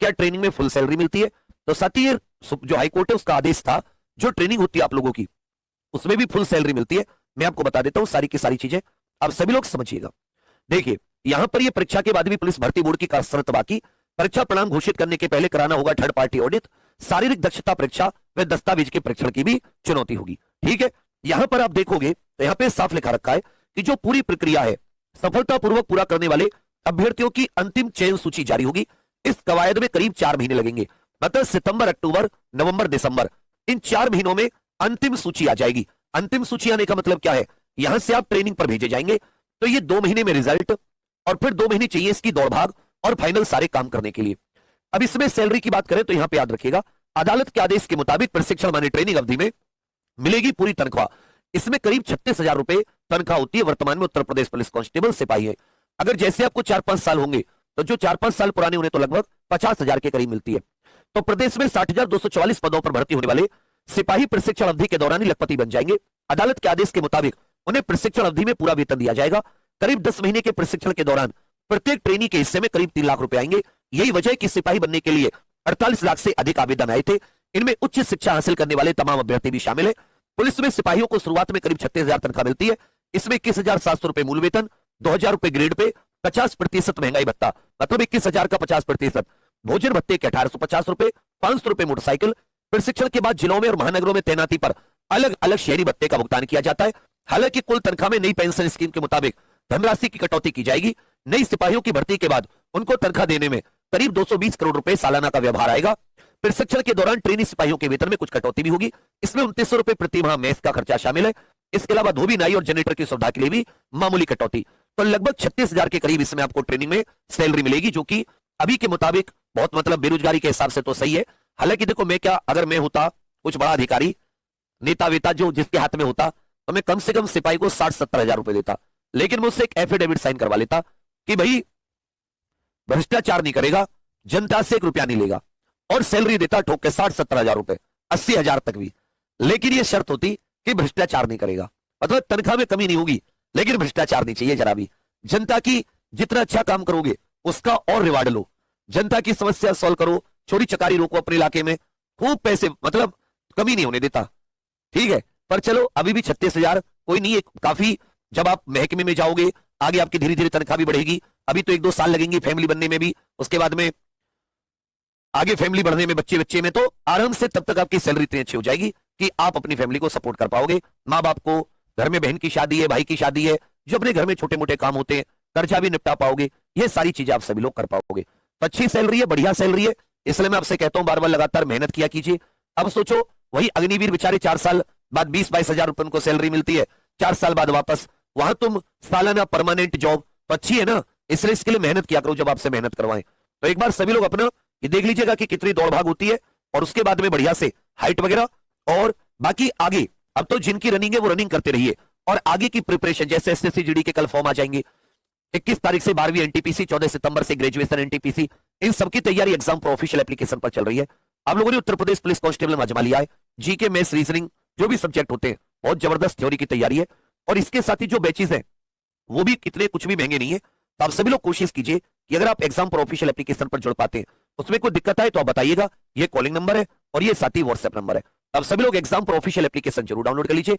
क्या ट्रेनिंग में full salary मिलती है? तो साथ ही जो हाईकोर्ट है उसका आदेश था, जो ट्रेनिंग होती है आप लोगों की उसमें भी फुल सैलरी मिलती है। मैं आपको बता देता हूं सारी की सारी चीजें, आप सभी लोग समझिएगा। देखिए यहां पर ये परीक्षा के बाद भी पुलिस भर्ती बोर्ड की कसरत बाकी, परीक्षा परिणाम घोषित करने के पहले कराना होगा थर्ड पार्टी ऑडिट, शारीरिक दक्षता परीक्षा व दस्तावेज के परीक्षण की भी चुनौती होगी। ठीक है, यहां पर आप देखोगे तो यहां पे साफ लिखा रखा है कि जो पूरी प्रक्रिया है सफलतापूर्वक पूरा करने वाले अभ्यर्थियों की अंतिम चयन सूची जारी होगी। इस कवायद में करीब 4 महीने लगेंगे, मतलब सितंबर, अक्टूबर, नवंबर, दिसंबर, इन 4 महीनों में अंतिम सूची आ जाएगी। अंतिम सूची आने का मतलब क्या है, यहां से आप ट्रेनिंग पर भेजे जाएंगे, तो ये 2 महीने में रिजल्ट और फिर 2 महीने चाहिए इसकी दौड़ भाग और फाइनल सारे काम करने के लिए। अब इसमें सैलरी की बात करें तो यहां पे याद रखिएगा, अदालत के आदेश के मुताबिक प्रशिक्षण माने ट्रेनिंग अवधि में मिलेगी पूरी तनख्वाह। इसमें करीब 36,000 रुपए तनख्वाह होती है। वर्तमान में उत्तर प्रदेश पुलिस कांस्टेबल सिपाही है, अगर जैसे आपको 4-5 साल होंगे तो जो 4-5 साल पुराने उन्हें तो लगभग 50,000 के करीब मिलती है। तो प्रदेश में 60,244 पदों पर भर्ती होने वाले सिपाही प्रशिक्षण अवधि के दौरान ही लखपति बन जाएंगे। अदालत के आदेश के मुताबिक उन्हें प्रशिक्षण अवधि में पूरा वेतन दिया जाएगा। करीब 10 महीने के प्रशिक्षण के दौरान प्रत्येक ट्रेनी के हिस्से में करीब 3 लाख रुपए आएंगे। यही वजह है कि सिपाही बनने के लिए 48 लाख से अधिक आवेदन आए थे। इनमें उच्च शिक्षा हासिल करने वाले तमाम अभ्यर्थी भी शामिल है। पुलिस में सिपाहियों को शुरुआत में करीब 36,000 तनख्वाह मिलती है। इसमें 21,700 रुपए मूल वेतन, 2,000 रुपए ग्रेड पे, 50% महंगाई भत्ता, मतलब 21,000 का 50%, भोजन भत्ते के 1,850 रुपए, 500 रुपए मोटरसाइकिल, प्रशिक्षण के बाद जिलों में और महानगरों में तैनाती पर अलग अलग शहरी भत्ते का भुगतान किया जाता है। हालांकि कुल तनख्वाह में नई पेंशन स्कीम के मुताबिक धनराशि की कटौती की जाएगी। नई सिपाहियों की भर्ती के बाद उनको तनख्वाह देने में करीब 220 करोड़ रुपए सालाना का व्यवहार आएगा। प्रशिक्षण के दौरान ट्रेनी सिपाहियों के वेतन में कुछ कटौती भी होगी। इसमें 2900 रुपए प्रति माह मेस का खर्चा शामिल है। इसके अलावा धोबी, नाई और जनरेटर की सुविधा के लिए भी मामूली कटौती। तो लगभग 36,000 के करीब इसमें आपको ट्रेनिंग में सैलरी मिलेगी, जो कि अभी के मुताबिक बहुत, मतलब बेरोजगारी के हिसाब से तो सही है। हालांकि देखो, मैं क्या, अगर मैं होता कुछ बड़ा अधिकारी, नेता वेता जो जिसके हाथ में होता, तो मैं कम से कम सिपाही को 60-70 हजार रुपए देता। लेकिन मुझसे एक एफिडेविट साइन करवा लेता कि भाई भ्रष्टाचार नहीं करेगा, जनता से 1 रुपया नहीं लेगा, और सैलरी देता ठोक के 60-70 हजार रुपए, 80 हजार तक भी। लेकिन यह शर्त होती कि भ्रष्टाचार नहीं करेगा, मतलब तनख्वाह में कमी नहीं होगी, लेकिन भ्रष्टाचार नहीं चाहिए जरा भी। जनता की जितना अच्छा काम करोगे उसका और रिवार्ड लो, जनता की समस्या सॉल्व करो, चोरी चकारी रोको अपने इलाके में, खूब पैसे, मतलब कमी नहीं होने देता। ठीक है, पर चलो अभी भी 36,000 कोई नहीं है, काफी। जब आप महकमे में जाओगे आगे आपकी धीरे धीरे तनख्वाह भी बढ़ेगी। अभी तो 1-2 साल लगेंगी फैमिली बनने में भी, उसके बाद में आगे फैमिली बढ़ने में, बच्चे बच्चे में, तो आराम से तब तक आपकी सैलरी इतनी अच्छी हो जाएगी कि आप अपनी फैमिली को सपोर्ट कर पाओगे। माँ बाप को, घर में बहन की शादी है, भाई की शादी है, जो अपने घर में छोटे मोटे काम होते हैं, कर्जा भी निपटा पाओगे। ये सारी चीजें आप सभी लोग कर पाओगे। तो अच्छी सैलरी है, बढ़िया सैलरी है, इसलिए मैं आपसे कहता हूं बार बार लगातार मेहनत किया कीजिए। अब सोचो, वही अग्निवीर बेचारे 4 साल बाद 20-22 हजार रुपए उनको सैलरी मिलती है, 4 साल बाद वापस, वहां तुम सालाना परमानेंट जॉब, तो अच्छी है ना। इसलिए इसके लिए मेहनत किया करो जब आपसे मेहनत करवाएं। तो एक बार सभी लोग अपना ये देख लीजिएगा कि कितनी दौड़ भाग होती है, और उसके बाद में बढ़िया से हाइट वगैरह, और बाकी आगे अब तो जिनकी रनिंग है वो रनिंग करते रहिए। और आगे की प्रिपरेशन, जैसे एसएससी जीडी के कल फॉर्म आ जाएंगे, 21 तारीख से 12वीं एनटीपीसी, 14 सितंबर से ग्रेजुएशन एनटीपीसी, इन सबकी तैयारी एग्जाम पर ऑफिशियल एप्लीकेशन पर चल रही है। आप लोगों ने उत्तर प्रदेश पुलिस कांस्टेबल में आजमा लिया है। जीके, मैथ्स, रीजनिंग, जो भी सब्जेक्ट होते हैं, बहुत जबरदस्त थ्योरी की तैयारी है। और इसके साथ ही जो बैचेस हैं वो भी कितने कुछ भी महंगे नहीं है। तो आप सभी लोग कोशिश कीजिए कि अगर आप एग्जाम पर ऑफिशियल एप्लीकेशन पर जुड़ पाते हैं, उसमें कोई दिक्कत आए तो आप बताइएगा। ये कॉलिंग नंबर है और ये साथ ही व्हाट्सएप नंबर है। आप सभी लोग एग्जाम पर ऑफिशियल एप्लीकेशन जरूर डाउनलोड कर लीजिए।